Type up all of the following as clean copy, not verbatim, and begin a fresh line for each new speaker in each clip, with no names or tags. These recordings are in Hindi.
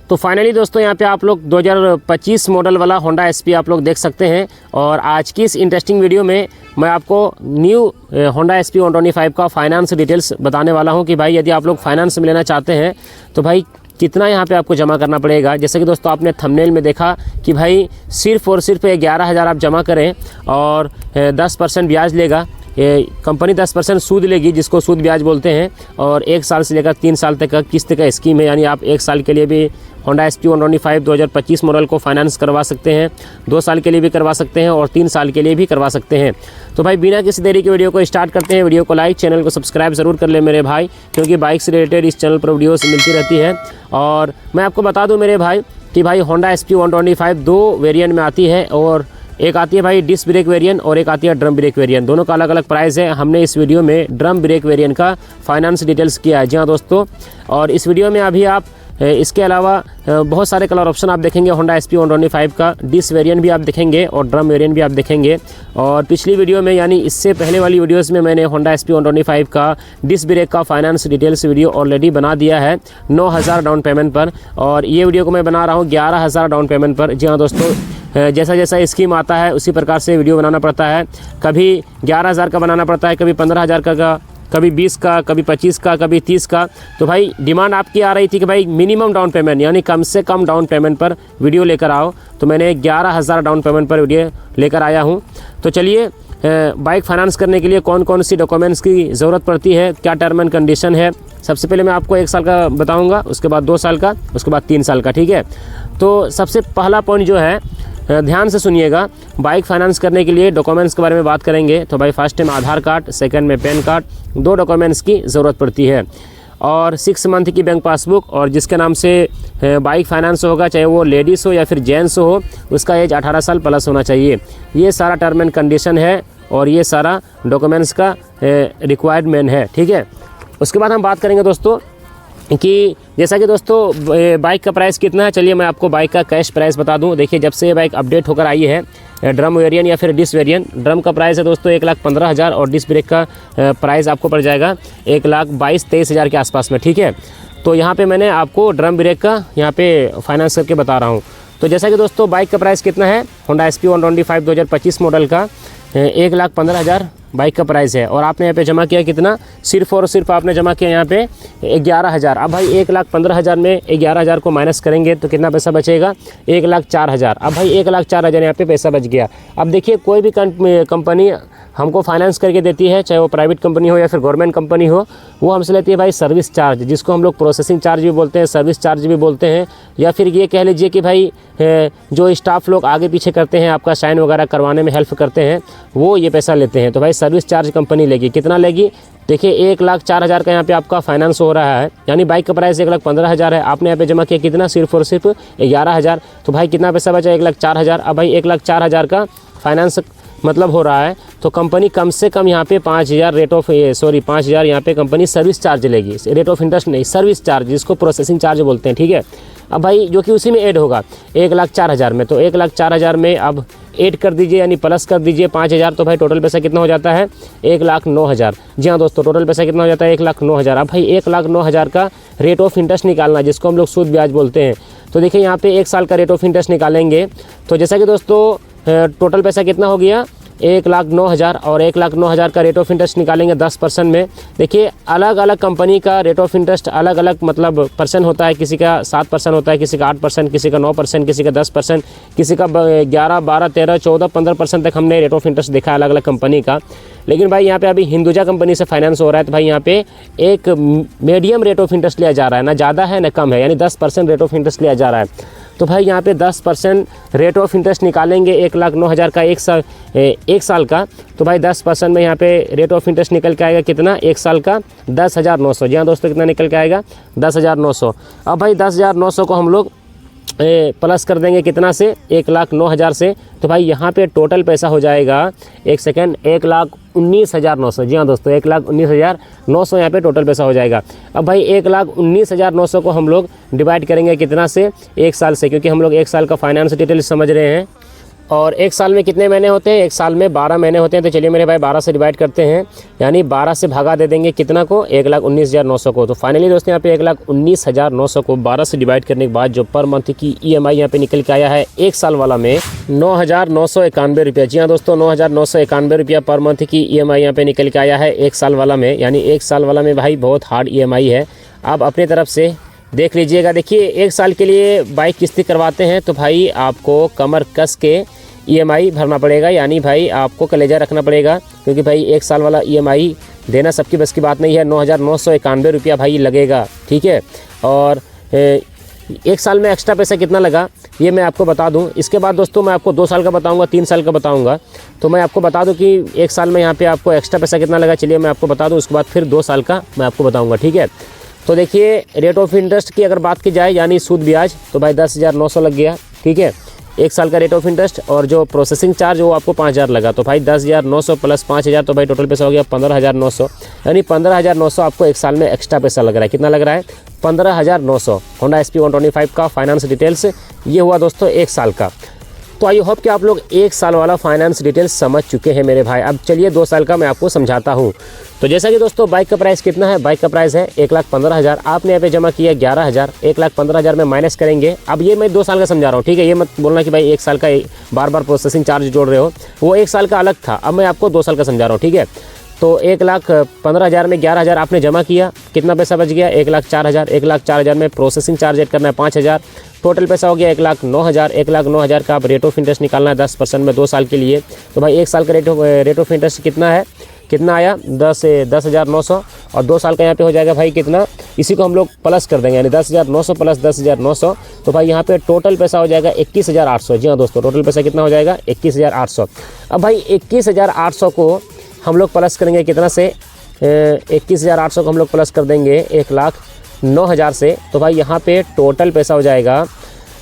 तो फाइनली दोस्तों यहाँ पे आप लोग 2025 मॉडल वाला होंडा एसपी आप लोग देख सकते हैं। और आज की इस इंटरेस्टिंग वीडियो में मैं आपको न्यू होंडा एसपी 125 का फाइनेंस डिटेल्स बताने वाला हूँ कि भाई यदि आप लोग फाइनेंस में लेना चाहते हैं तो भाई कितना यहाँ पे आपको जमा करना पड़ेगा। जैसे कि दोस्तों आपने थंबनेल में देखा कि भाई सिर्फ और सिर्फ 11,000 आप जमा करें और 10% ब्याज लेगा। ये कंपनी 10% सूद लेगी, जिसको सूद ब्याज बोलते हैं। और 1 साल से लेकर 3 साल तक का किस्त का स्कीम है, यानी आप 1 साल के लिए भी होंडा एसपी 125 2025 मॉडल को फाइनेंस करवा सकते हैं, 2 साल के लिए भी करवा सकते हैं और 3 साल के लिए भी करवा सकते हैं। तो भाई बिना किसी देरी के वीडियो को स्टार्ट करते हैं। वीडियो को लाइक, चैनल को सब्सक्राइब ज़रूर कर ले मेरे भाई, क्योंकि बाइक से रिलेटेड इस चैनल पर वीडियोस मिलती रहती है। और मैं आपको बता दूँ मेरे भाई कि भाई होंडा एसपी 125 2 वेरिएंट में आती है, और एक आती है भाई डिस्क ब्रेक वेरिएंट और एक आती है ड्रम ब्रेक वेरिएंट। दोनों का अलग अलग प्राइस है। हमने इस वीडियो में ड्रम ब्रेक वेरिएंट का फाइनेंस डिटेल्स किया है। जी हाँ दोस्तों, और इस वीडियो में अभी आप इसके अलावा बहुत सारे कलर ऑप्शन आप देखेंगे। होंडा एसपी 125 का डिस्क वेरिएंट भी आप देखेंगे और ड्रम वेरिएंट भी आप देखेंगे। और पिछली वीडियो में यानी इससे पहले वाली वीडियोस में मैंने होंडा एसपी 125 का डिस्क ब्रेक का फाइनेंस डिटेल्स वीडियो ऑलरेडी बना दिया है 9,000 डाउन पेमेंट पर, और ये वीडियो को मैं बना रहा हूँ 11,000 डाउन पेमेंट पर। जी हाँ दोस्तों, जैसा जैसा स्कीम आता है उसी प्रकार से वीडियो बनाना पड़ता है। कभी 11,000 का बनाना पड़ता है, कभी 15,000 का, कभी 20 का, कभी 25 का, कभी 30 का। तो भाई डिमांड आपकी आ रही थी कि भाई मिनिमम डाउन पेमेंट यानी कम से कम डाउन पेमेंट पर वीडियो लेकर आओ, तो मैंने 11,000 डाउन पेमेंट पर वीडियो लेकर आया हूँ। तो चलिए, बाइक फाइनेंस करने के लिए कौन कौन सी डॉक्यूमेंट्स की ज़रूरत पड़ती है, क्या टर्म एंड कंडीशन है। सबसे पहले मैं आपको 1 साल का बताऊँगा, उसके बाद 2 साल का, उसके बाद 3 साल का, ठीक है। तो सबसे पहला पॉइंट जो है, ध्यान से सुनिएगा। बाइक फाइनेंस करने के लिए डॉक्यूमेंट्स के बारे में बात करेंगे तो भाई फर्स्ट में आधार कार्ड, सेकंड में पैन कार्ड, 2 डॉक्यूमेंट्स की ज़रूरत पड़ती है। और 6 मंथ की बैंक पासबुक, और जिसके नाम से बाइक फाइनेंस होगा, चाहे वो लेडीज़ हो या फिर जेंट्स हो, उसका एज 18 साल प्लस होना चाहिए। ये सारा टर्म एंड कंडीशन है और ये सारा डॉक्यूमेंट्स का रिक्वायरमेंट है, ठीक है। उसके बाद हम बात करेंगे दोस्तों कि जैसा कि दोस्तों बाइक का प्राइस कितना है। चलिए मैं आपको बाइक का कैश प्राइस बता दूं। देखिए, जब से ये बाइक अपडेट होकर आई है ड्रम वेरिएंट या फिर डिस्क वेरिएंट, ड्रम का प्राइस है दोस्तों 1,15,000 और डिस्क ब्रेक का प्राइस आपको पड़ जाएगा 1,22,000-23,000 के आसपास में, ठीक है। तो यहाँ पे मैंने आपको ड्रम ब्रेक का यहाँ पे फाइनेंस करके बता रहा हूँ। तो जैसा कि दोस्तों बाइक का प्राइस कितना है, होंडा एसपी 125 2025 मॉडल का 1,15,000 बाइक का प्राइस है। और आपने यहाँ पे जमा किया कितना, सिर्फ और सिर्फ आपने जमा किया यहाँ पे 11,000। अब भाई 1,15,000 में 11,000 को माइनस करेंगे तो कितना पैसा बचेगा, 1,04,000। अब भाई 1,04,000 यहाँ पे पैसा बच गया। अब देखिए, कोई भी कंपनी हमको फाइनेंस करके देती है, चाहे वो प्राइवेट कंपनी हो या फिर गवर्नमेंट कंपनी हो, वो हमसे लेती है भाई सर्विस चार्ज, जिसको हम लोग प्रोसेसिंग चार्ज भी बोलते हैं, सर्विस चार्ज भी बोलते हैं। या फिर ये कह लीजिए कि भाई जो स्टाफ लोग आगे पीछे करते हैं, आपका साइन वगैरह करवाने में हेल्प करते हैं, वो ये पैसा लेते हैं। तो भाई सर्विस चार्ज कंपनी लेगी। कितना लेगी, देखिए 1,04,000 का यहाँ पे आपका फाइनेंस हो रहा है, यानी बाइक का प्राइस 1,15,000 है। आपने यहाँ पे जमा किया कितना, सिर्फ और सिर्फ 11,000। तो भाई कितना पैसा बचा, 1,04,000। अब भाई 1,04,000 का फाइनेंस मतलब हो रहा है, तो कंपनी कम से कम यहाँ पे 5,000 यहाँ पे कंपनी सर्विस चार्ज लेगी। रेट ऑफ इंटरेस्ट नहीं, सर्विस चार्ज, जिसको प्रोसेसिंग चार्ज बोलते हैं, ठीक है। अब भाई जो कि उसी में ऐड होगा 1,04,000 में, तो 1,04,000 में अब ऐड कर दीजिए यानी प्लस कर दीजिए 5,000। तो भाई टोटल पैसा कितना हो जाता है, 1,09,000। जी हाँ दोस्तों, टोटल पैसा कितना हो जाता है, 1,09,000। अब भाई 1,09,000 का रेट ऑफ इंटरेस्ट निकालना, जिसको हम लोग सूद ब्याज बोलते हैं। तो देखिए यहाँ पे 1 साल का रेट ऑफ इंटरेस्ट निकालेंगे। तो जैसा कि दोस्तों टोटल पैसा कितना हो गया, 1,09,000, और 1,09,000 का रेट ऑफ इंटरेस्ट निकालेंगे 10% में। देखिए, अलग अलग कंपनी का रेट ऑफ इंटरेस्ट अलग अलग मतलब परसेंट होता है। किसी का 7% होता है, किसी का 8%, किसी का 9%, किसी का 10%, किसी का 11, 12, 13, 14, 15% तक हमने रेट ऑफ इंटरेस्ट देखा है अलग अलग कंपनी का। लेकिन भाई यहाँ पे अभी हिंदुजा कंपनी से फाइनेंस हो रहा है, तो भाई यहाँ पे एक मीडियम रेट ऑफ इंटरेस्ट लिया जा रहा है, ना ज़्यादा है ना कम है, यानी 10% रेट ऑफ इंटरेस्ट लिया जा रहा है। तो भाई यहाँ पे 10% रेट ऑफ इंटरेस्ट निकालेंगे 1,09,000 का 1 साल का। तो भाई 10% में यहाँ पे रेट ऑफ इंटरेस्ट निकल के आएगा कितना, 1 साल का 10,900। जी हाँ दोस्तों, कितना निकल के आएगा, 10,900। अब भाई 10,900 को हम लोग प्लस कर देंगे कितना से, 1,09,000 से। तो भाई यहाँ पे टोटल पैसा हो जाएगा, एक सेकेंड, 1,19,900। जी हाँ दोस्तों, 1,19,900 यहाँ पे टोटल पैसा हो जाएगा। अब भाई 1,19,900 को हम लोग डिवाइड करेंगे कितना से, 1 साल से, क्योंकि हम लोग 1 साल का फाइनेंस डिटेल समझ रहे हैं। और एक साल में कितने महीने होते हैं? एक साल में 12 महीने होते हैं। तो चलिए मेरे भाई 12 से डिवाइड करते हैं, यानी 12 से भागा दे देंगे कितना को? 1,19,900 को। तो फाइनली दोस्तों यहाँ पे 1,19,900 को 12 से डिवाइड करने के बाद जो पर मंथ की EMI यहाँ पे निकल के आया है एक साल वाला में 9,991 रुपया। जी हाँ दोस्तों, 9,991 रुपया पर मंथ की EMI यहाँ पे निकल के आया है एक साल वाला में। यानी एक साल वाला में भाई बहुत हार्ड EMI है। आप अपनी तरफ से देख लीजिएगा। देखिए एक साल के लिए बाइक किस्ती करवाते हैं तो भाई आपको कमर कस के EMI भरना पड़ेगा, यानी भाई आपको कलेजा रखना पड़ेगा, क्योंकि भाई एक साल वाला EMI देना सबकी बस की बात नहीं है। 9,991 रुपया भाई लगेगा, ठीक है। और एक साल में एक्स्ट्रा पैसा कितना लगा ये मैं आपको बता दूं। इसके बाद दोस्तों मैं आपको 2 साल का बताऊंगा, 3 साल का बताऊंगा। तो मैं आपको बता दूं कि एक साल में यहाँ पे आपको एक्स्ट्रा पैसा कितना लगा, चलिए मैं आपको बता दूं। उसके बाद फिर 2 साल का मैं आपको बताऊँगा, ठीक है। तो देखिए रेट ऑफ इंटरेस्ट की अगर बात की जाए, यानी सूद ब्याज, तो भाई 10,900 लग गया, ठीक है, एक साल का रेट ऑफ इंटरेस्ट। और जो प्रोसेसिंग चार्ज वो आपको 5,000 लगा। तो भाई 10,900 प्लस 5,000 तो भाई टोटल पैसा हो गया 15,900, यानी 15,900 आपको एक साल में एक्स्ट्रा पैसा लग रहा है। कितना लग रहा है? 15,900। होंडा SP 125 का फाइनेंस डिटेल्स ये हुआ दोस्तों एक साल का। तो आई होप कि आप लोग एक साल वाला फाइनेंस डिटेल्स समझ चुके हैं मेरे भाई। अब चलिए 2 साल का मैं आपको समझाता हूँ। तो जैसा कि दोस्तों बाइक का प्राइस कितना है? बाइक का प्राइस है 1,15,000। आपने यहाँ पे जमा किया 11,000, 1,15,000 में माइनस करेंगे। अब ये मैं 2 साल का समझा रहा हूँ, ठीक है। ये मत बोलना कि भाई एक साल का बार बार प्रोसेसिंग चार्ज जोड़ रहे हो, वो एक साल का अलग था। अब मैं आपको 2 साल का समझा रहा हूँ, ठीक है। तो 1,15,000 में 11,000 आपने जमा किया, कितना पैसा बच गया? 1,04,000। 1,04,000 में प्रोसेसिंग चार्ज ऐड करना है 5,000, टोटल पैसा हो गया 1,09,000। 1,09,000 का आप रेट ऑफ इंटरेस्ट निकालना है 10% में 2 साल के लिए। तो भाई एक साल का रेट ऑफ इंटरेस्ट कितना है? कितना आया? 10,900। और 2 साल का यहाँ पे हो जाएगा भाई कितना? इसी को हम लोग प्लस कर देंगे, यानी 10,900 प्लस 10,900। तो भाई यहाँ पे टोटल पैसा हो जाएगा 21,800। जी हाँ दोस्तों, टोटल पैसा कितना हो जाएगा? 21,800। अब भाई 21,800 को हम लोग प्लस करेंगे कितना से? 21,800 को हम लोग प्लस कर देंगे 1,09,000 से। तो भाई यहाँ पे टोटल पैसा हो जाएगा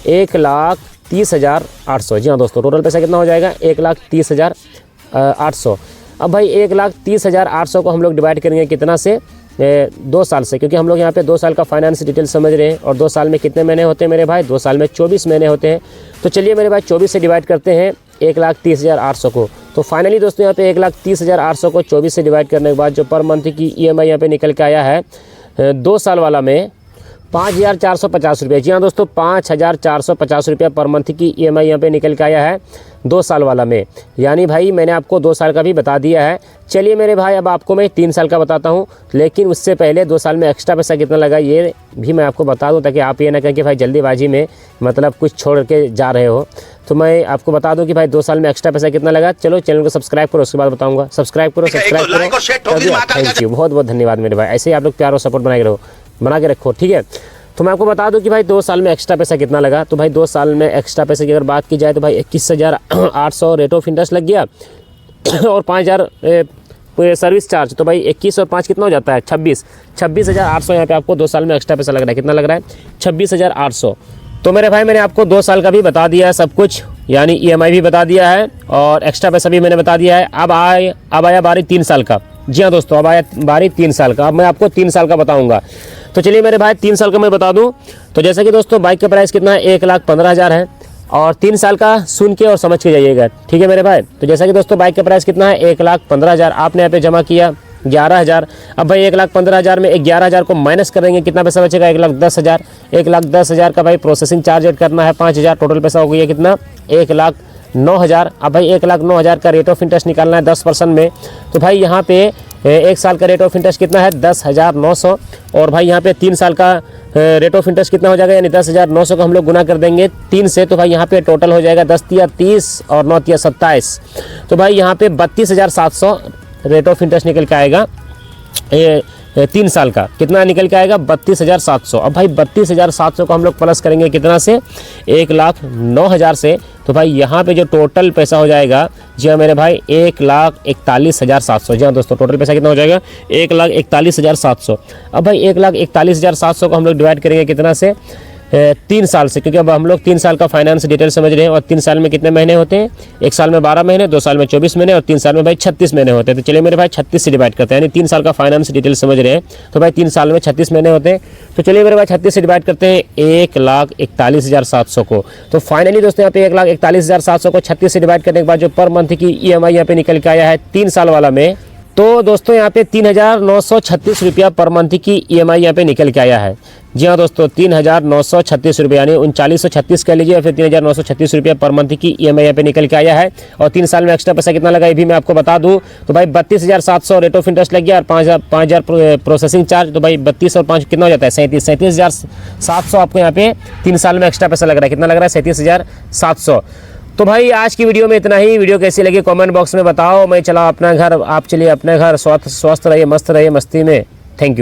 1,30,800। जी हाँ दोस्तों, टोटल पैसा कितना हो जाएगा? 1,30,800। अब भाई 1,30,800 को हम लोग डिवाइड करेंगे कितना से? 2 साल से, क्योंकि हम लोग यहाँ पे 2 साल का फाइनेंस डिटेल समझ रहे हैं। और 2 साल में कितने महीने होते हैं मेरे भाई? 2 साल में 24 महीने होते हैं। तो चलिए मेरे भाई 24 से डिवाइड करते हैं 1,30,800 को। तो फाइनली दोस्तों यहाँ पे 1,30,800 को 24 से डिवाइड करने के बाद जो पर मंथ की EMI यहाँ पे निकल के आया है 2 साल वाला में 5,450 रुपये। जी हाँ दोस्तों, 5,450 रुपये पर मंथ की EMI यहाँ पे निकल के आया है 2 साल वाला में। यानी भाई मैंने आपको 2 साल का भी बता दिया है। चलिए मेरे भाई अब आपको मैं 3 साल का बताता हूँ, लेकिन उससे पहले 2 साल में एक्स्ट्रा पैसा कितना लगा ये भी मैं आपको बता दूँ, ताकि आप ये ना कहें कि भाई जल्दीबाजी में मतलब कुछ छोड़ के जा रहे हो। तो मैं आपको बता दूं कि भाई 2 साल में एक्स्ट्रा पैसा कितना लगा। चलो चैनल को सब्सक्राइब करो, उसके बाद बताऊंगा। सब्सक्राइब करो, सब्सक्राइब करो। थैंक यू, बहुत बहुत धन्यवाद मेरे भाई। ऐसे ही आप लोग प्यार और सपोर्ट बना के रखो, ठीक है। तो मैं आपको बता दूं कि भाई 2 साल में एक्स्ट्रा पैसा कितना लगा। तो भाई 2 साल में एक्स्ट्रा पैसे की अगर बात की जाए तो भाई 21,800 रेट ऑफ इंटरेस्ट लग गया और 5,000 सर्विस चार्ज। तो भाई 21 और 5 कितना हो जाता है? 26,800 यहाँ पे आपको 2 साल में एक्स्ट्रा पैसा लग रहा है। कितना लग रहा है? 26,800। तो मेरे भाई मैंने आपको 2 साल का भी बता दिया है सब कुछ, यानी EMI भी बता दिया है और एक्स्ट्रा पैसा भी मैंने बता दिया है। अब आया बारी 3 साल का। जी हाँ दोस्तों, अब आया बारी 3 साल का। अब मैं आपको 3 साल का बताऊंगा। तो चलिए मेरे भाई 3 साल का मैं बता दूं। तो जैसा कि दोस्तों बाइक का प्राइस कितना है? 1,15,000 है। और 3 साल का सुन के और समझ के जाइएगा, ठीक है मेरे भाई। तो जैसा कि दोस्तों बाइक का प्राइस कितना है? 1,15,000। आपने यहाँ पे जमा किया 11,000। अब भाई 1,15,000 में 11,000 को माइनस करेंगे, कितना पैसा बचेगा? 1,10,000। 1,10,000 का भाई प्रोसेसिंग चार्ज ऐड करना है 5,000। टोटल पैसा हो गया कितना? 1,09,000। अब भाई 1,09,000 का रेट ऑफ इंटरेस्ट निकालना है 10% में। तो भाई यहाँ पे 1 साल का रेट ऑफ इंटरेस्ट कितना है? 10,900। और भाई यहाँ पे 3 साल का रेट ऑफ इंटरेस्ट कितना हो जाएगा? यानी 10,900 को हम लोग गुना कर देंगे 3 से। तो भाई यहाँ पे टोटल हो जाएगा 10 तिया 30 और 9 तिया 27। तो भाई यहाँ पे 32,700 रेट ऑफ इंटरेस्ट निकल के आएगा 3 साल का। कितना निकल के आएगा? 32,700। अब भाई 32,700 को हम लोग प्लस करेंगे कितना से? 1,09,000 से। तो भाई यहाँ पे जो टोटल पैसा हो जाएगा, जी हाँ मेरे भाई, 1,41,700। जी हाँ दोस्तों, टोटल पैसा कितना हो जाएगा? 1,41,700। अब भाई 1,41,700 को हम लोग डिवाइड करेंगे कितना से? 3 साल से, क्योंकि अब हम लोग 3 साल का फाइनेंस डिटेल समझ रहे हैं। और 3 साल में कितने महीने होते हैं? 1 साल में 12 महीने, 2 साल में 24 महीने और 3 साल में भाई 36 महीने होते हैं। तो चलिए मेरे भाई 36 से डिवाइड करते हैं, यानी 3 साल का फाइनेंस डिटेल समझ रहे हैं तो भाई 3 साल में 36 महीने होते हैं। तो चलिए मेरे भाई 36 से डिवाइड करते हैं 1,41,700 को। तो फाइनली दोस्तों यहाँ पे 1,41,700 को 36 से डिवाइड करने के बाद जो पर मंथ की EMI यहाँ पे निकल के आया है 3 साल वाला में, तो दोस्तों यहाँ पे 3,936 रुपया पर मंथ की EMI यहाँ पे निकल के आया है। जी हाँ दोस्तों, 3,936 रुपये, यानी 3936 कह लीजिए, फिर 3,936 रुपया पर मंथ की EMI यहाँ पे निकल के आया है। और 3 साल में एक्स्ट्रा पैसा कितना लगा ये भी मैं आपको बता दूं, तो भाई 32,700 रेट ऑफ इंटरेस्ट लग गया और 5,000 प्रोसेसिंग चार्ज। तो भाई 32 और 5 कितना हो जाता है? 37,700 आपको यहाँ पे 3 साल में एक्स्ट्रा पैसा लग रहा है। कितना लग रहा है? 37,700। तो भाई आज की वीडियो में इतना ही। वीडियो कैसी लगी कमेंट बॉक्स में बताओ। मैं चला अपना घर, आप चलिए अपने घर। स्वस्थ रहिए, मस्त रहिए मस्ती में। Thank you.